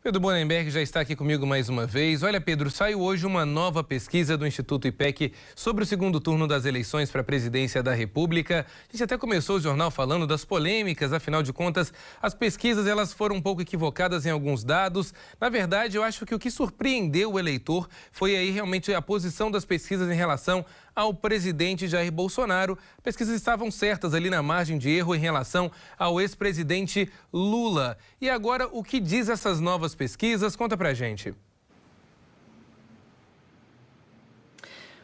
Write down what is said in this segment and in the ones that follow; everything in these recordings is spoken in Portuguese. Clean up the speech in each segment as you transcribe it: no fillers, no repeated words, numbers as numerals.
Pedro Bonenberg já está aqui comigo mais uma vez. Olha, Pedro, saiu hoje uma nova pesquisa do Instituto IPEC sobre o segundo turno das eleições para a presidência da República. A gente até começou o jornal falando das polêmicas, afinal de contas, as pesquisas elas foram um pouco equivocadas em alguns dados. Na verdade, eu acho que o que surpreendeu o eleitor foi aí realmente a posição das pesquisas em relação ao presidente Jair Bolsonaro. Pesquisas estavam certas ali na margem de erro em relação ao ex-presidente Lula. E agora, o que diz essas novas pesquisas? Conta pra gente.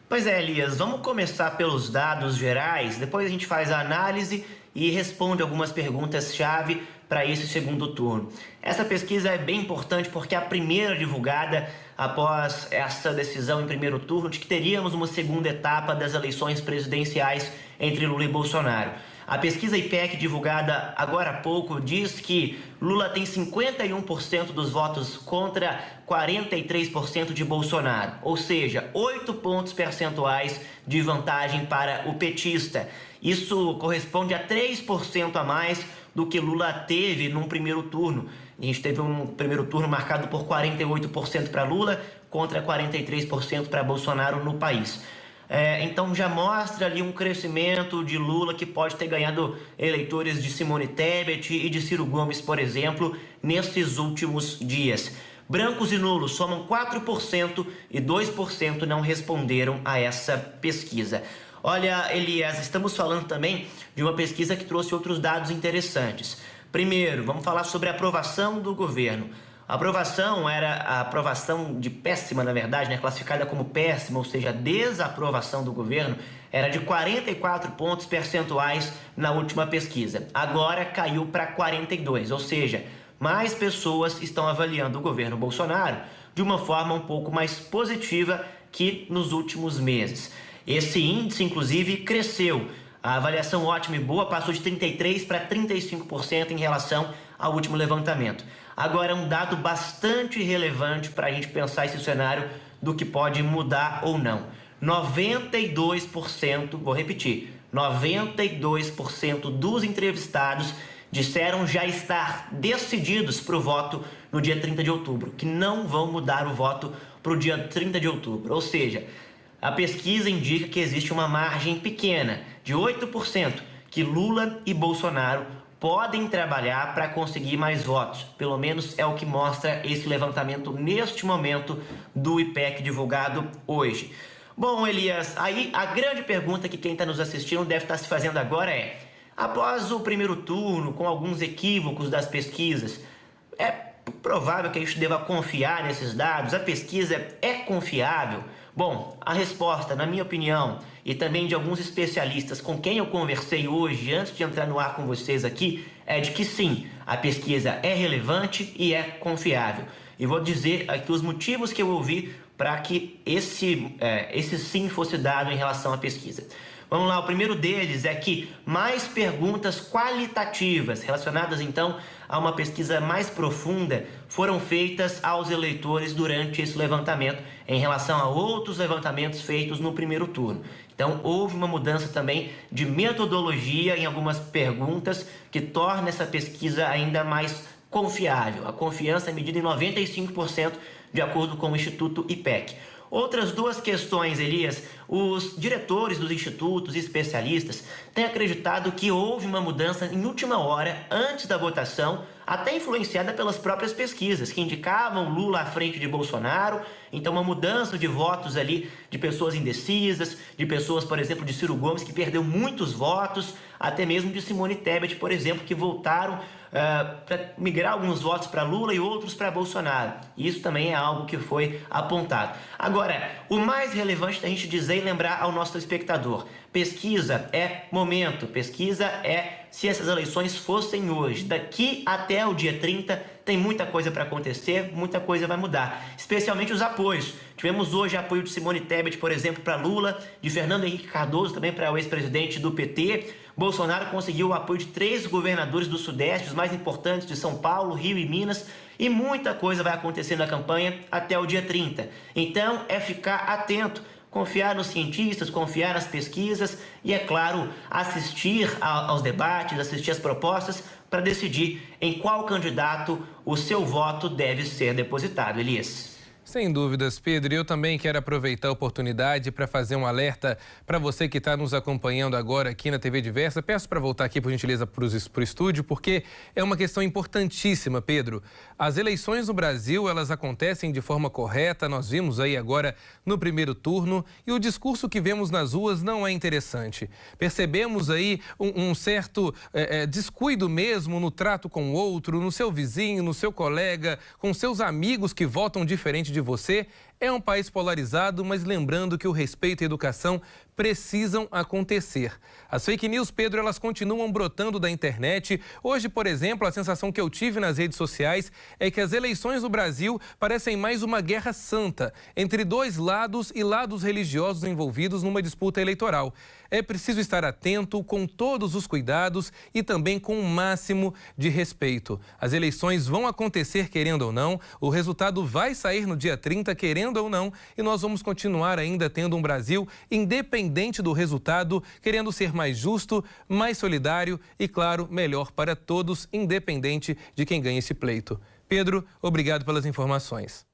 Pois é, Elias, vamos começar pelos dados gerais, depois a gente faz a análise e responde algumas perguntas-chave para esse segundo turno. Essa pesquisa é bem importante porque é a primeira divulgada após essa decisão em primeiro turno de que teríamos uma segunda etapa das eleições presidenciais entre Lula e Bolsonaro. A pesquisa IPEC divulgada agora há pouco diz que Lula tem 51% dos votos contra 43% de Bolsonaro, ou seja, 8 pontos percentuais de vantagem para o petista. Isso corresponde a 3% a mais do que Lula teve num primeiro turno. A gente teve um primeiro turno marcado por 48% para Lula contra 43% para Bolsonaro no país. Então já mostra ali um crescimento de Lula que pode ter ganhado eleitores de Simone Tebet e de Ciro Gomes, por exemplo, nesses últimos dias. Brancos e nulos somam 4% e 2% não responderam a essa pesquisa. Olha, Elias, estamos falando também de uma pesquisa que trouxe outros dados interessantes. Primeiro, vamos falar sobre a aprovação do governo. A aprovação era a aprovação de péssima, na verdade, né? Classificada como péssima, ou seja, a desaprovação do governo, era de 44 pontos percentuais na última pesquisa. Agora caiu para 42, ou seja, mais pessoas estão avaliando o governo Bolsonaro de uma forma um pouco mais positiva que nos últimos meses. Esse índice, inclusive, cresceu. A avaliação ótima e boa passou de 33% para 35% em relação ao último levantamento. Agora, um dado bastante relevante para a gente pensar esse cenário do que pode mudar ou não. 92%, vou repetir, 92% dos entrevistados disseram já estar decididos para o voto no dia 30 de outubro, que não vão mudar o voto para o dia 30 de outubro. Ou seja, a pesquisa indica que existe uma margem pequena, de 8%, que Lula e Bolsonaro podem trabalhar para conseguir mais votos. Pelo menos é o que mostra esse levantamento neste momento do IPEC divulgado hoje. Bom, Elias, aí a grande pergunta que quem está nos assistindo deve estar se fazendo agora é: após o primeiro turno, com alguns equívocos das pesquisas, é provável que a gente deva confiar nesses dados? A pesquisa é confiável? Bom, a resposta, na minha opinião, e também de alguns especialistas com quem eu conversei hoje, antes de entrar no ar com vocês aqui, é de que sim, a pesquisa é relevante e é confiável. E vou dizer aqui os motivos que eu ouvi para que esse sim fosse dado em relação à pesquisa. Vamos lá, o primeiro deles é que mais perguntas qualitativas relacionadas então a uma pesquisa mais profunda foram feitas aos eleitores durante esse levantamento em relação a outros levantamentos feitos no primeiro turno. Então houve uma mudança também de metodologia em algumas perguntas que torna essa pesquisa ainda mais confiável. A confiança é medida em 95% de acordo com o Instituto IPEC. Outras duas questões, Elias: os diretores dos institutos e especialistas têm acreditado que houve uma mudança em última hora, antes da votação, até influenciada pelas próprias pesquisas, que indicavam Lula à frente de Bolsonaro. Então, uma mudança de votos ali de pessoas indecisas, de pessoas, por exemplo, de Ciro Gomes, que perdeu muitos votos, até mesmo de Simone Tebet, por exemplo, que voltaram para migrar alguns votos para Lula e outros para Bolsonaro. Isso também é algo que foi apontado. Agora, o mais relevante da gente dizer e lembrar ao nosso espectador: pesquisa é momento, pesquisa é se essas eleições fossem hoje. Daqui até o dia 30 tem muita coisa para acontecer, muita coisa vai mudar, especialmente os apoios. Tivemos hoje apoio de Simone Tebet, por exemplo, para Lula, de Fernando Henrique Cardoso também para o ex-presidente do PT. Bolsonaro conseguiu o apoio de 3 governadores do Sudeste, os mais importantes, de São Paulo, Rio e Minas, e muita coisa vai acontecer na campanha até o dia 30. Então é ficar atento, confiar nos cientistas, confiar nas pesquisas e, é claro, assistir aos debates, assistir às propostas para decidir em qual candidato o seu voto deve ser depositado. Elias. Sem dúvidas, Pedro. Eu também quero aproveitar a oportunidade para fazer um alerta para você que está nos acompanhando agora aqui na TV Diversa. Peço para voltar aqui, por gentileza, para o estúdio, porque é uma questão importantíssima, Pedro. As eleições no Brasil, elas acontecem de forma correta. Nós vimos aí agora no primeiro turno e o discurso que vemos nas ruas não é interessante. Percebemos aí um certo descuido mesmo no trato com o outro, no seu vizinho, no seu colega, com seus amigos que votam diferente de você. É um país polarizado, mas lembrando que o respeito e a educação precisam acontecer. As fake news, Pedro, elas continuam brotando da internet. Hoje, por exemplo, a sensação que eu tive nas redes sociais é que as eleições do Brasil parecem mais uma guerra santa entre dois lados e lados religiosos envolvidos numa disputa eleitoral. É preciso estar atento com todos os cuidados e também com o máximo de respeito. As eleições vão acontecer querendo ou não, o resultado vai sair no dia 30 querendo ou não, e nós vamos continuar ainda tendo um Brasil independente do resultado, querendo ser mais justo, mais solidário e, claro, melhor para todos, independente de quem ganha esse pleito. Pedro, obrigado pelas informações.